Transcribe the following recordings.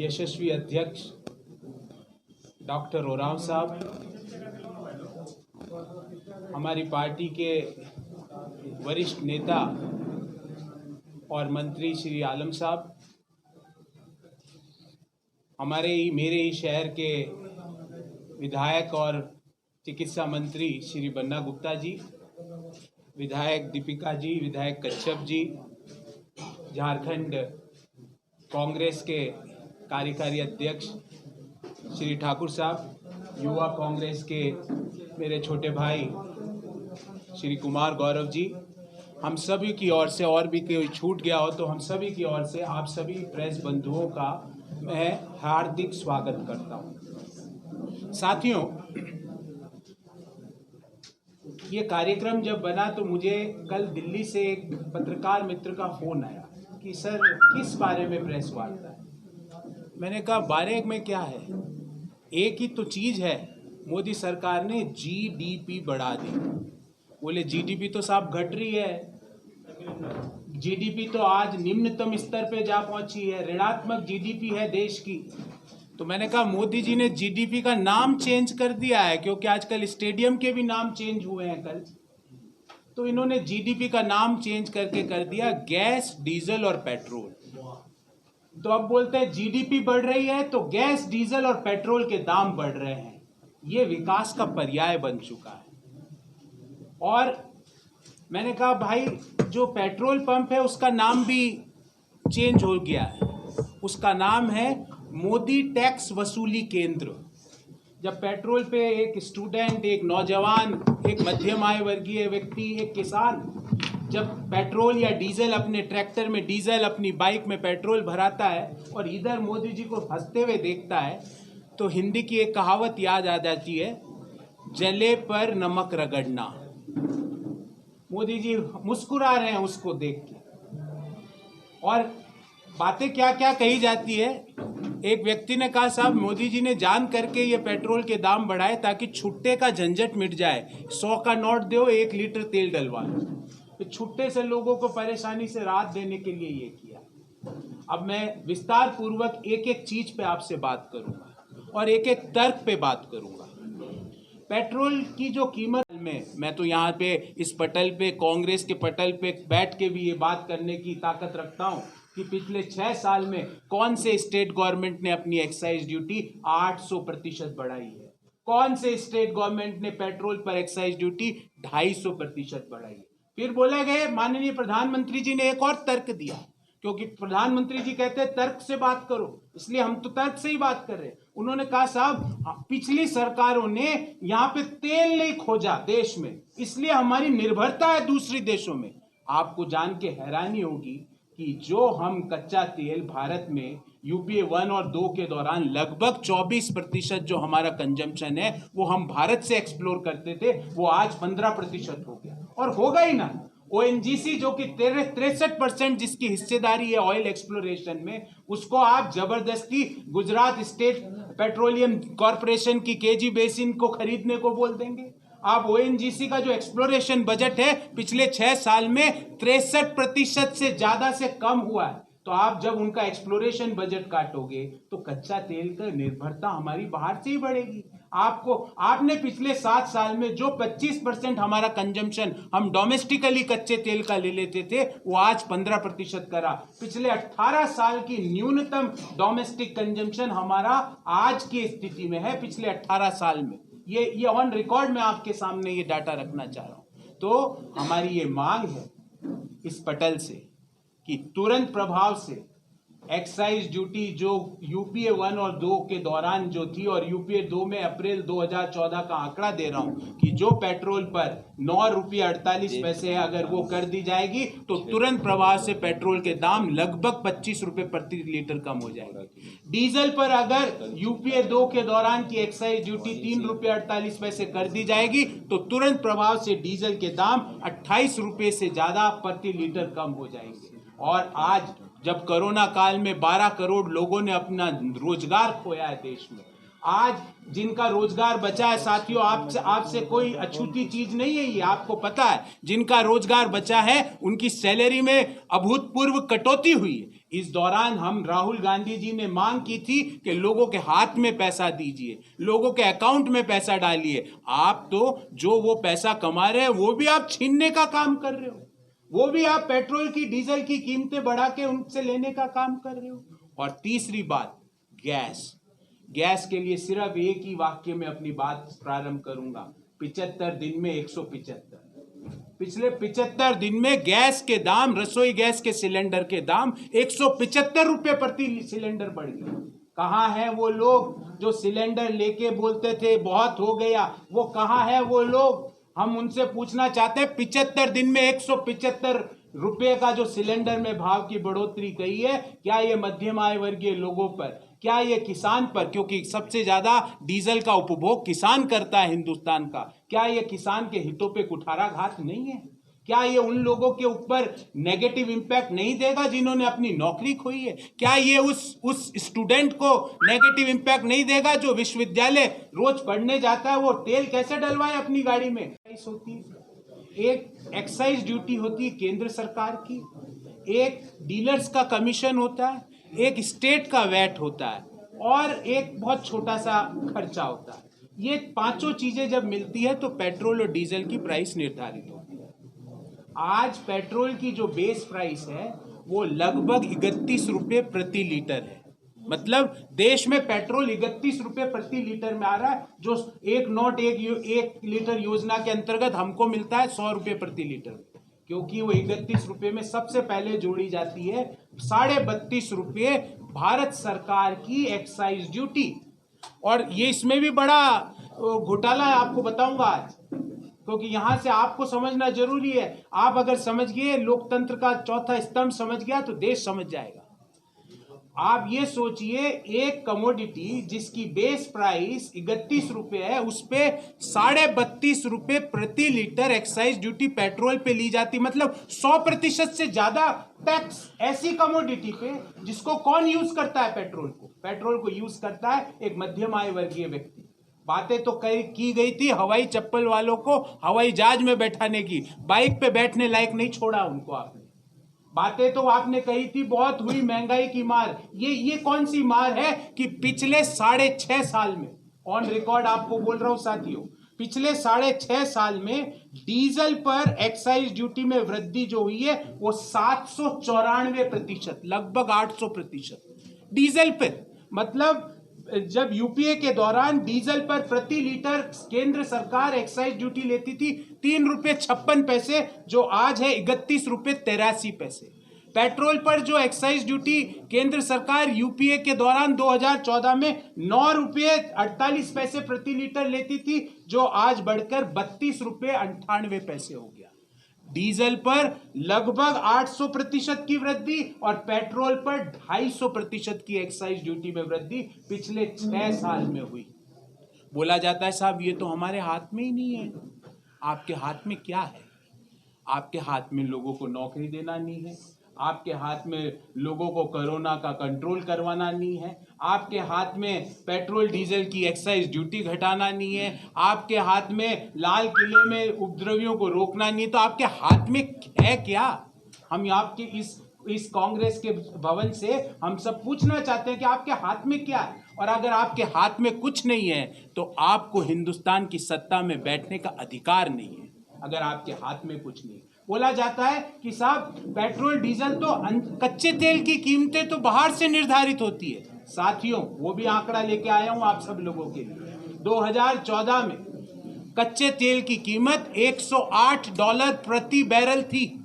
यशस्वी अध्यक्ष डॉक्टर ओरांव साहब, हमारी पार्टी के वरिष्ठ नेता और मंत्री श्री आलम साहब, मेरे ही शहर के विधायक और चिकित्सा मंत्री श्री बन्ना गुप्ता जी, विधायक दीपिका जी, विधायक कच्छप जी, झारखंड कांग्रेस के कार्यकारी अध्यक्ष श्री ठाकुर साहब, युवा कांग्रेस के मेरे छोटे भाई श्री कुमार गौरव जी, हम सभी की ओर से, और भी कोई छूट गया हो तो हम सभी की ओर से आप सभी प्रेस बंधुओं का मैं हार्दिक स्वागत करता हूं। साथियों, ये कार्यक्रम जब बना तो मुझे कल दिल्ली से एक पत्रकार मित्र का फोन आया कि सर किस बारे में प्रेस वार्ता है। मैंने कहा बारे में क्या है, एक ही तो चीज़ है, मोदी सरकार ने जीडीपी बढ़ा दी। बोले जीडीपी तो साहब घट रही है, जीडीपी तो आज निम्नतम स्तर पे जा पहुंची है, ऋणात्मक जीडीपी है देश की। तो मैंने कहा मोदी जी ने जीडीपी का नाम चेंज कर दिया है, क्योंकि आजकल स्टेडियम के भी नाम चेंज हुए हैं कल। तो इन्होंने जीडीपी का नाम चेंज करके कर दिया गैस, डीजल और पेट्रोल। तो अब बोलते हैं जीडीपी बढ़ रही है तो गैस, डीजल और पेट्रोल के दाम बढ़ रहे हैं। ये विकास का पर्याय बन चुका है। और मैंने कहा भाई, जो पेट्रोल पंप है उसका नाम भी चेंज हो गया है, उसका नाम है मोदी टैक्स वसूली केंद्र। जब पेट्रोल पे एक स्टूडेंट, एक नौजवान, एक मध्यम आय वर्गीय व्यक्ति, एक किसान जब पेट्रोल या डीजल अपने ट्रैक्टर में डीजल, अपनी बाइक में पेट्रोल भराता है और इधर मोदी जी को हंसते हुए देखता है, तो हिंदी की एक कहावत याद आ जाती है, जले पर नमक रगड़ना। मोदी जी मुस्कुरा रहे हैं उसको देख के। और बातें क्या क्या कही जाती है। एक व्यक्ति ने कहा साहब मोदी जी ने जान करके ये पेट्रोल के दाम बढ़ाए ताकि छुट्टे का झंझट मिट जाए। 100 का नोट दो, 1 लीटर तेल डलवा लो। तो छुट्टे से लोगों को परेशानी से राहत देने के लिए ये किया। अब मैं विस्तार पूर्वक एक एक चीज पे आपसे बात करूंगा और एक एक तर्क पे बात करूंगा। पेट्रोल की जो कीमत में, मैं तो यहाँ पे इस पटल पे, कांग्रेस के पटल पे बैठ के भी ये बात करने की ताकत रखता हूँ कि पिछले 6 साल में कौन से स्टेट गवर्नमेंट ने अपनी एक्साइज ड्यूटी 800% बढ़ाई है, कौन से स्टेट गवर्नमेंट ने पेट्रोल पर एक्साइज ड्यूटी 250% बढ़ाई है। फिर बोला गया, माननीय प्रधानमंत्री जी ने एक और तर्क दिया, क्योंकि प्रधानमंत्री जी कहते हैं तर्क से बात करो, इसलिए हम तो तर्क से ही बात कर रहे हैं। उन्होंने कहा साहब पिछली सरकारों ने यहाँ पे तेल नहीं खोजा देश में, इसलिए हमारी निर्भरता है दूसरे देशों में। आपको जान के हैरानी होगी कि जो हम कच्चा तेल भारत में यूपीए 1 और 2 के दौरान लगभग 24% जो हमारा कंजम्पशन है वो हम भारत से एक्सप्लोर करते थे, वो आज 15% हो गया। और होगा ही ना। ओएनजीसी जो कि 63% जिसकी हिस्सेदारी है ऑयल एक्सप्लोरेशन में, उसको आप जबरदस्ती गुजरात स्टेट पेट्रोलियम कॉरपोरेशन की केजी बेसिन को खरीदने को बोल देंगे। आप ओएनजीसी का जो एक्सप्लोरेशन बजट है पिछले 6 साल में 63% से ज्यादा से कम हुआ है। तो आप जब उनका एक्सप्लोरेशन बजट काटोगे तो कच्चा तेल का निर्भरता हमारी बाहर से ही बढ़ेगी। आपने पिछले 7 साल में जो 25% हमारा कंजम्पशन हम डोमेस्टिकली कच्चे तेल का ले लेते थे, वो आज 15% करा। पिछले 18 साल की न्यूनतम डोमेस्टिक कंजम्पशन हमारा आज की स्थिति में है, पिछले 18 साल में। ये ऑन रिकॉर्ड में आपके सामने ये डाटा रखना चाह रहा हूं। तो हमारी ये मांग है इस पटल से कि तुरंत प्रभाव से एक्साइज ड्यूटी जो यूपीए 1 और 2 के दौरान जो थी, और यूपीए 2 में अप्रैल 2014 का आंकड़ा दे रहा हूं कि जो पेट्रोल पर 9 रुपये 48 पैसे है, अगर वो कर दी जाएगी तो तुरंत प्रभाव से पेट्रोल के दाम लगभग 25 रुपये प्रति लीटर कम हो जाएगा। डीजल पर अगर यूपीए 2 के दौरान की एक्साइज ड्यूटी 3 रुपये 48 पैसे कर दी जाएगी तो तुरंत प्रभाव से डीजल के दाम 28 रुपये से ज्यादा प्रति लीटर कम हो जाएंगे। और आज जब कोरोना काल में 12 करोड़ लोगों ने अपना रोजगार खोया है देश में, आज जिनका रोजगार बचा है, साथियों आपसे कोई अछूती चीज नहीं है, ये आपको पता है, जिनका रोजगार बचा है उनकी सैलरी में अभूतपूर्व कटौती हुई है। इस दौरान हम राहुल गांधी जी ने मांग की थी कि लोगों के हाथ में पैसा दीजिए, लोगों के अकाउंट में पैसा डालिए। आप तो जो वो पैसा कमा रहे हैं वो भी आप छीनने का काम कर रहे हो, वो भी आप पेट्रोल की डीजल की कीमतें बढ़ा के उनसे लेने का काम कर रहे हो। और तीसरी बात, गैस के लिए सिर्फ एक ही वाक्य में अपनी बात प्रारंभ करूंगा। 75 दिन में 175, पिछले 75 दिन में गैस के दाम, रसोई गैस के सिलेंडर के दाम 175 रुपए प्रति सिलेंडर बढ़ गए। कहां है वो लोग जो सिलेंडर लेके बोलते थे बहुत हो गया, वो कहां है वो लोग? हम उनसे पूछना चाहते हैं, 75 दिन में 175 रुपए का जो सिलेंडर में भाव की बढ़ोतरी कही है, क्या ये मध्यम आय वर्गीय लोगों पर, क्या ये किसान पर, क्योंकि सबसे ज्यादा डीजल का उपभोग किसान करता है हिंदुस्तान का, क्या ये किसान के हितों पे कुठाराघात नहीं है? क्या ये उन लोगों के ऊपर नेगेटिव इंपैक्ट नहीं देगा जिन्होंने अपनी नौकरी खोई है? क्या ये उस स्टूडेंट को नेगेटिव इंपैक्ट नहीं देगा जो विश्वविद्यालय रोज पढ़ने जाता है, वो तेल कैसे डलवाए अपनी गाड़ी में? एक एक्साइज ड्यूटी होती है केंद्र सरकार की, एक डीलर्स का कमीशन होता है, एक स्टेट का वैट होता है, और एक बहुत छोटा सा खर्चा होता है। ये पांचों चीजें जब मिलती है तो पेट्रोल और डीजल की प्राइस निर्धारित होती है। आज पेट्रोल की जो बेस प्राइस है वो लगभग 31 रुपये प्रति लीटर है। मतलब देश में पेट्रोल 31 रुपये प्रति लीटर में आ रहा है, जो एक लीटर योजना के अंतर्गत हमको मिलता है 100 रुपये प्रति लीटर, क्योंकि वो 31 रुपये में सबसे पहले जोड़ी जाती है 32.5 रुपये भारत सरकार की एक्साइज ड्यूटी। और ये इसमें भी बड़ा घोटाला है, आपको बताऊंगा आज, क्योंकि यहां से आपको समझना जरूरी है। आप अगर समझ गए, लोकतंत्र का चौथा स्तंभ समझ गया, तो देश समझ जाएगा। आप ये सोचिए, एक कमोडिटी जिसकी बेस प्राइस 31 रुपये है, उस पे 32.5 रुपये प्रति लीटर एक्साइज ड्यूटी पेट्रोल पे ली जाती, मतलब 100% से ज्यादा टैक्स ऐसी कमोडिटी पे जिसको कौन यूज करता है? पेट्रोल को यूज करता है एक मध्यम आय वर्गीय व्यक्ति। बातें तो की गई थी हवाई चप्पल वालों को हवाई जहाज में बैठाने की, बाइक पे बैठने लायक नहीं छोड़ा उनको आपने। बातें तो आपने कही थी, बहुत हुई महंगाई की मार। ये कौन सी मार है कि पिछले 6.5 साल में, ऑन रिकॉर्ड आपको बोल रहा हूं साथियों, पिछले 6.5 साल में डीजल पर एक्साइज ड्यूटी में वृद्धि जो हुई है वो 794%, लगभग 800% डीजल पर। मतलब जब यूपीए के दौरान डीजल पर प्रति लीटर केंद्र सरकार एक्साइज ड्यूटी लेती थी 3.56 रुपये, जो आज है 31.83 रुपये। पेट्रोल पर जो एक्साइज ड्यूटी केंद्र सरकार यूपीए के दौरान 2014 में 9.48 रुपये प्रति लीटर लेती थी, जो आज बढ़कर 32.98 रुपये हो गया। डीजल पर लगभग 800% की वृद्धि और पेट्रोल पर 250% की एक्साइज ड्यूटी में वृद्धि पिछले 6 साल में हुई। बोला जाता है साहब ये तो हमारे हाथ में ही नहीं है। आपके हाथ में क्या है? आपके हाथ में लोगों को नौकरी देना नहीं है, आपके हाथ में लोगों को कोरोना का कंट्रोल करवाना नहीं है, आपके हाथ में पेट्रोल डीजल की एक्साइज ड्यूटी घटाना नहीं है, आपके हाथ में लाल किले में उपद्रवियों को रोकना नहीं है, तो आपके हाथ में है क्या? हम आपके इस कांग्रेस के भवन से हम सब पूछना चाहते हैं कि आपके हाथ में क्या है? और अगर आपके हाथ में कुछ नहीं है तो आपको हिंदुस्तान की सत्ता में बैठने का अधिकार नहीं है, अगर आपके हाथ में कुछ नहीं। बोला जाता है कि साहब पेट्रोल डीजल तो कच्चे तेल की कीमतें तो बाहर से निर्धारित होती है। साथियों वो भी आंकड़ा लेके आया हूं आप सब लोगों के लिए। 2014 में कच्चे तेल की कीमत $108 प्रति बैरल थी।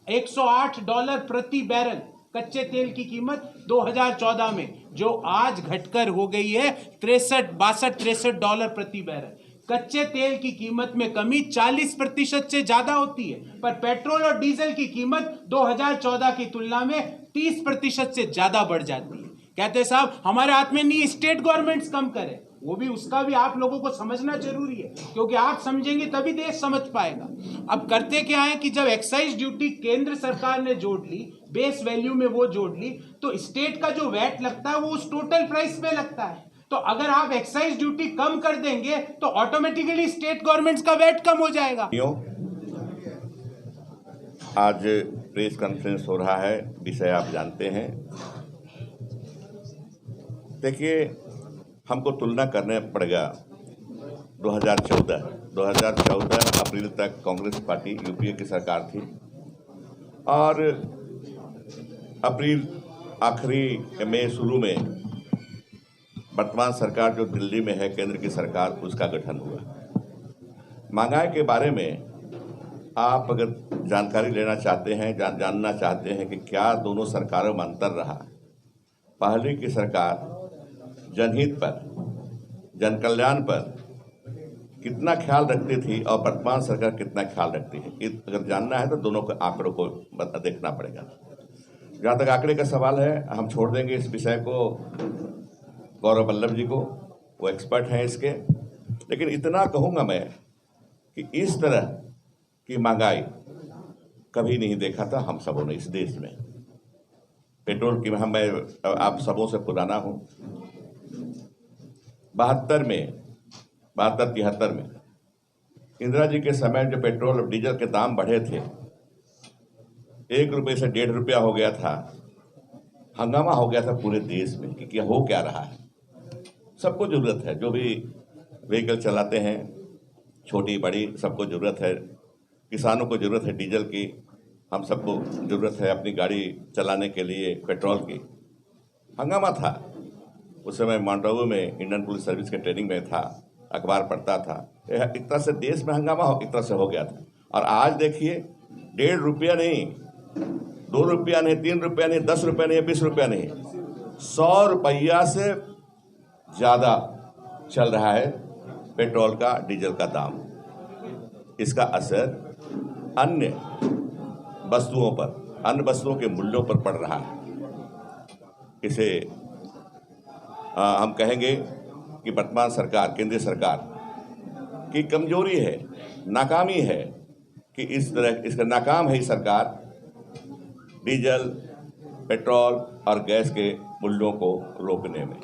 $108 प्रति बैरल कच्चे तेल की कीमत 2014 में, जो आज घटकर हो गई है $63 प्रति बैरल। कच्चे तेल की कीमत में कमी 40% से ज्यादा होती है, पर पेट्रोल और डीजल की कीमत 2014 की तुलना में 30% से ज्यादा बढ़ जाती है। कहते हैं साहब हमारे हाथ में नहीं, स्टेट गवर्नमेंट्स कम करें। वो भी, उसका भी आप लोगों को समझना जरूरी है, क्योंकि आप समझेंगे तभी देश समझ पाएगा। अब करते क्या है कि जब एक्साइज ड्यूटी केंद्र सरकार ने जोड़ ली, बेस वैल्यू में वो जोड़ ली, तो स्टेट का जो वैट लगता है वो उस टोटल प्राइस पे लगता है। तो अगर आप एक्साइज ड्यूटी कम कर देंगे तो ऑटोमेटिकली स्टेट गवर्नमेंट्स का वैट कम हो जाएगा। आज प्रेस कॉन्फ्रेंस हो रहा है, विषय आप जानते हैं। देखिए, हमको तुलना करने पड़ेगा 2014 अप्रैल तक कांग्रेस पार्टी यूपीए की सरकार थी, और अप्रैल आखिरी में शुरू में वर्तमान सरकार जो दिल्ली में है, केंद्र की सरकार, उसका गठन हुआ। महंगाई के बारे में आप अगर जानकारी लेना चाहते हैं, जानना चाहते हैं कि क्या दोनों सरकारों में अंतर रहा। पहले की सरकार जनहित पर, जन कल्याण पर कितना ख्याल रखती थी और वर्तमान सरकार कितना ख्याल रखती है, अगर जानना है तो दोनों के आंकड़ों को देखना पड़ेगा। जहाँ तक आंकड़े का सवाल है, हम छोड़ देंगे इस विषय को गौरव वल्लभ जी को, वो एक्सपर्ट हैं इसके। लेकिन इतना कहूँगा मैं कि इस तरह की महंगाई कभी नहीं देखा था हम सबों ने इस देश में। पेट्रोल की मैं आप सबों से पुराना हूँ। 72-73 में इंदिरा जी के समय जो पेट्रोल और डीजल के दाम बढ़े थे, 1 रुपये से 1.5 रुपया हो गया था। हंगामा हो गया था पूरे देश में कि क्या हो क्या रहा है। सबको जरूरत है, जो भी व्हीकल चलाते हैं, छोटी बड़ी, सबको जरूरत है। किसानों को जरूरत है डीजल की, हम सबको जरूरत है अपनी गाड़ी चलाने के लिए पेट्रोल की। हंगामा था उस समय। माउंट आबू में इंडियन पुलिस सर्विस के ट्रेनिंग में था, अखबार पढ़ता था। एक तरह से देश में हंगामा एक तरह से हो गया था। और आज देखिए, 1.5 रुपया नहीं, 2 रुपया नहीं, 3 रुपया नहीं, 10 रुपया नहीं, 20 रुपया नहीं, 100 रुपया से ज़्यादा चल रहा है पेट्रोल का, डीजल का दाम। इसका असर अन्य वस्तुओं पर, अन्य वस्तुओं के मूल्यों पर पड़ रहा है। इसे हम कहेंगे कि वर्तमान सरकार, केंद्रीय सरकार की कमजोरी है, नाकामी है कि इस तरह इसका नाकाम है सरकार डीजल, पेट्रोल और गैस के मूल्यों को रोकने में।